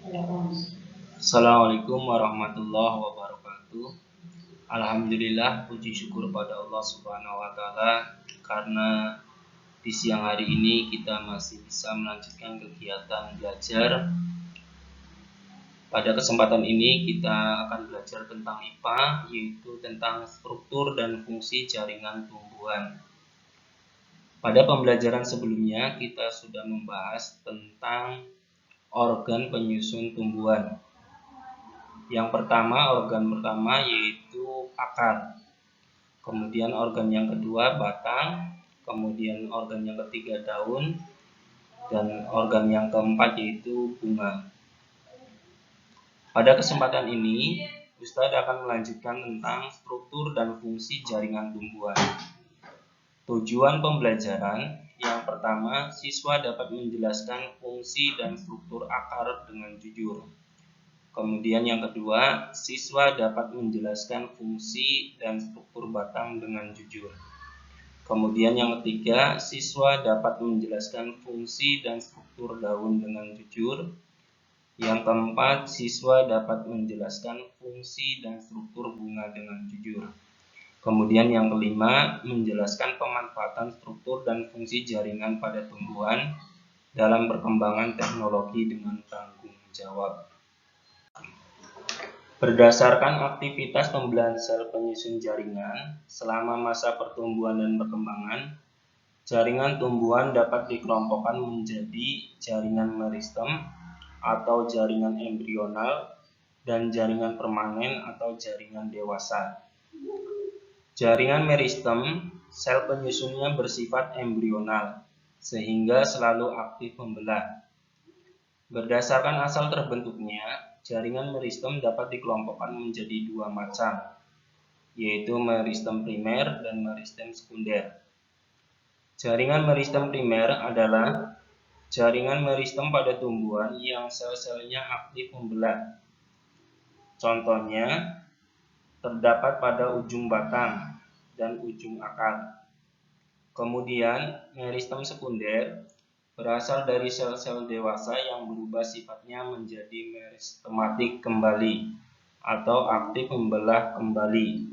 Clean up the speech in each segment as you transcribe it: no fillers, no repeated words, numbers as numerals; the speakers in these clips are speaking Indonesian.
Assalamualaikum warahmatullahi wabarakatuh. Alhamdulillah, puji syukur pada Allah Subhanahu wa Ta'ala, karena di siang hari ini kita masih bisa melanjutkan kegiatan belajar. Pada kesempatan ini kita akan belajar tentang IPA, yaitu tentang struktur dan fungsi jaringan tumbuhan. Pada pembelajaran sebelumnya kita sudah membahas tentang organ penyusun tumbuhan. Yang pertama, organ pertama yaitu akar. Kemudian organ yang kedua batang, kemudian organ yang ketiga daun, dan organ yang keempat yaitu bunga. Pada kesempatan ini, Ustadz akan melanjutkan tentang struktur dan fungsi jaringan tumbuhan. Tujuan pembelajaran yang pertama, siswa dapat menjelaskan fungsi dan struktur akar dengan jujur. Kemudian yang kedua, siswa dapat menjelaskan fungsi dan struktur batang dengan jujur. Kemudian yang ketiga, siswa dapat menjelaskan fungsi dan struktur daun dengan jujur. Yang keempat, siswa dapat menjelaskan fungsi dan struktur bunga dengan jujur. Kemudian yang kelima, menjelaskan pemanfaatan struktur dan fungsi jaringan pada tumbuhan dalam perkembangan teknologi dengan tanggung jawab. Berdasarkan aktivitas pembelahan sel penyusun jaringan selama masa pertumbuhan dan perkembangan, jaringan tumbuhan dapat dikelompokkan menjadi jaringan meristem atau jaringan embrional dan jaringan permanen atau jaringan dewasa. Jaringan meristem, sel penyusunnya bersifat embrional sehingga selalu aktif membelah. Berdasarkan asal terbentuknya, jaringan meristem dapat dikelompokkan menjadi dua macam, yaitu meristem primer dan meristem sekunder. Jaringan meristem primer adalah jaringan meristem pada tumbuhan yang sel-selnya aktif membelah. Contohnya terdapat pada ujung batang dan ujung akar. Kemudian meristem sekunder berasal dari sel-sel dewasa yang berubah sifatnya menjadi meristematik kembali atau aktif membelah kembali.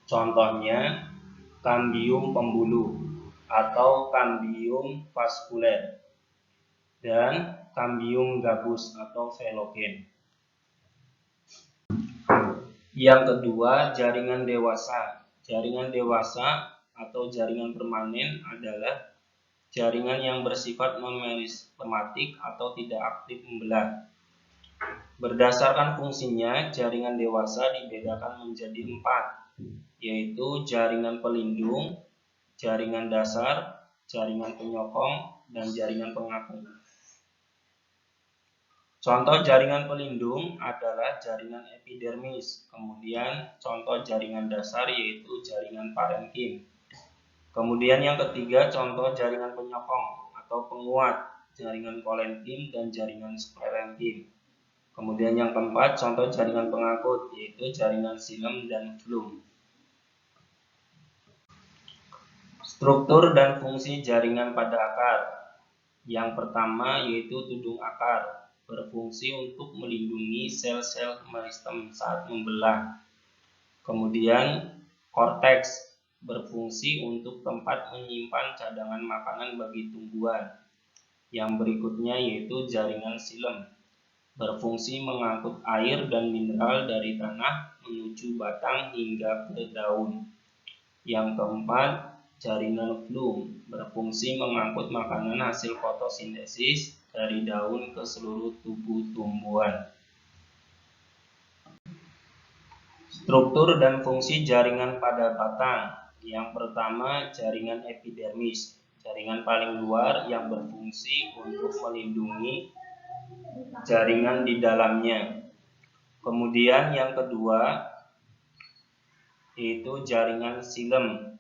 Contohnya kambium pembuluh atau kambium vaskuler dan kambium gabus atau velogen. Yang kedua, jaringan dewasa. Jaringan dewasa atau jaringan permanen adalah jaringan yang bersifat non-meristematik atau tidak aktif membelah. Berdasarkan fungsinya, jaringan dewasa dibedakan menjadi 4, yaitu jaringan pelindung, jaringan dasar, jaringan penyokong, dan jaringan pengapung. Contoh jaringan pelindung adalah jaringan epidermis, kemudian contoh jaringan dasar yaitu jaringan parenkim. Kemudian yang ketiga, contoh jaringan penyokong atau penguat, jaringan kolenkim dan jaringan sklerenkim. Kemudian yang keempat, contoh jaringan pengangkut, yaitu jaringan xilem dan flum. Struktur dan fungsi jaringan pada akar. Yang pertama yaitu tudung akar, berfungsi untuk melindungi sel-sel meristem saat membelah. Kemudian korteks, berfungsi untuk tempat menyimpan cadangan makanan bagi tumbuhan. Yang berikutnya yaitu jaringan xilem, berfungsi mengangkut air dan mineral dari tanah menuju batang hingga ke daun. Yang keempat, jaringan flum, berfungsi mengangkut makanan hasil fotosintesis dari daun ke seluruh tubuh tumbuhan. Struktur dan fungsi jaringan pada batang. Yang pertama, jaringan epidermis, jaringan paling luar yang berfungsi untuk melindungi jaringan di dalamnya. Kemudian yang kedua yaitu jaringan xilem,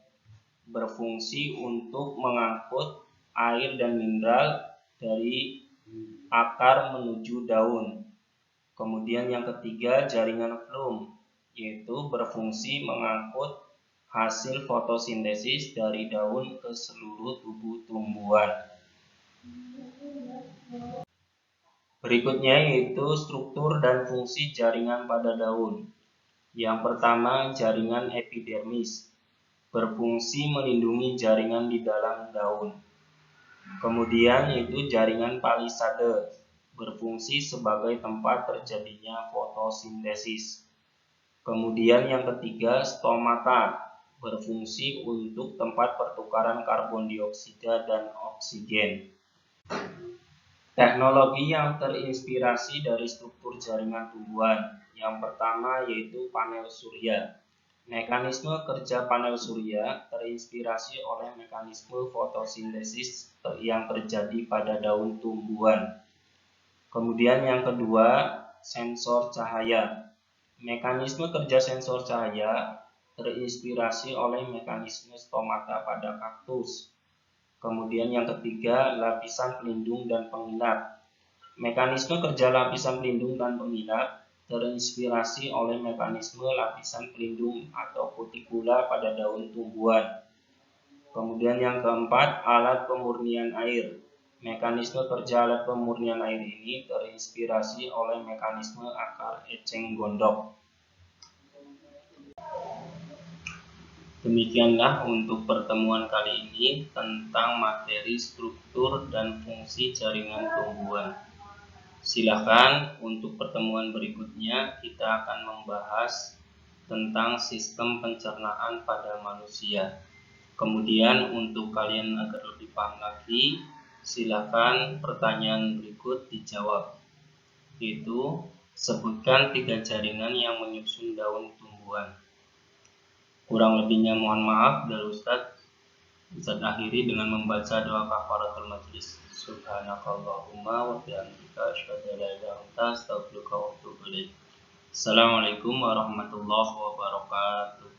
berfungsi untuk mengangkut air dan mineral dari akar menuju daun. Kemudian yang ketiga jaringan flum, yaitu berfungsi mengangkut hasil fotosintesis dari daun ke seluruh tubuh tumbuhan. Berikutnya yaitu struktur dan fungsi jaringan pada daun. Yang pertama, jaringan epidermis, berfungsi melindungi jaringan di dalam daun. Kemudian yaitu jaringan palisade, berfungsi sebagai tempat terjadinya fotosintesis. Kemudian yang ketiga, stomata, berfungsi untuk tempat pertukaran karbon dioksida dan oksigen. Teknologi yang terinspirasi dari struktur jaringan tumbuhan. Yang pertama yaitu panel surya. Mekanisme kerja panel surya terinspirasi oleh mekanisme fotosintesis yang terjadi pada daun tumbuhan. Kemudian yang kedua, sensor cahaya. Mekanisme kerja sensor cahaya terinspirasi oleh mekanisme stomata pada kaktus. Kemudian yang ketiga, lapisan pelindung dan penginap. Mekanisme kerja lapisan pelindung dan penginap terinspirasi oleh mekanisme lapisan pelindung atau kutikula pada daun tumbuhan. Kemudian yang keempat, alat pemurnian air. Mekanisme kerja alat pemurnian air ini terinspirasi oleh mekanisme akar eceng gondok. Demikianlah untuk pertemuan kali ini tentang materi struktur dan fungsi jaringan tumbuhan. Silakan untuk pertemuan berikutnya kita akan membahas tentang sistem pencernaan pada manusia. Kemudian untuk kalian agar lebih paham lagi, silakan pertanyaan berikut dijawab. Yaitu, sebutkan 3 jaringan yang menyusun daun tumbuhan. Kurang lebihnya mohon maaf dari Ustadz. Ustadz akhiri dengan membaca doa kafaratul majlis. Subhanakallahumma wa bihamdika asyhadu an la ilaha illa anta astaghfiruka wa atubu ilaik. Assalamualaikum warahmatullahi wabarakatuh.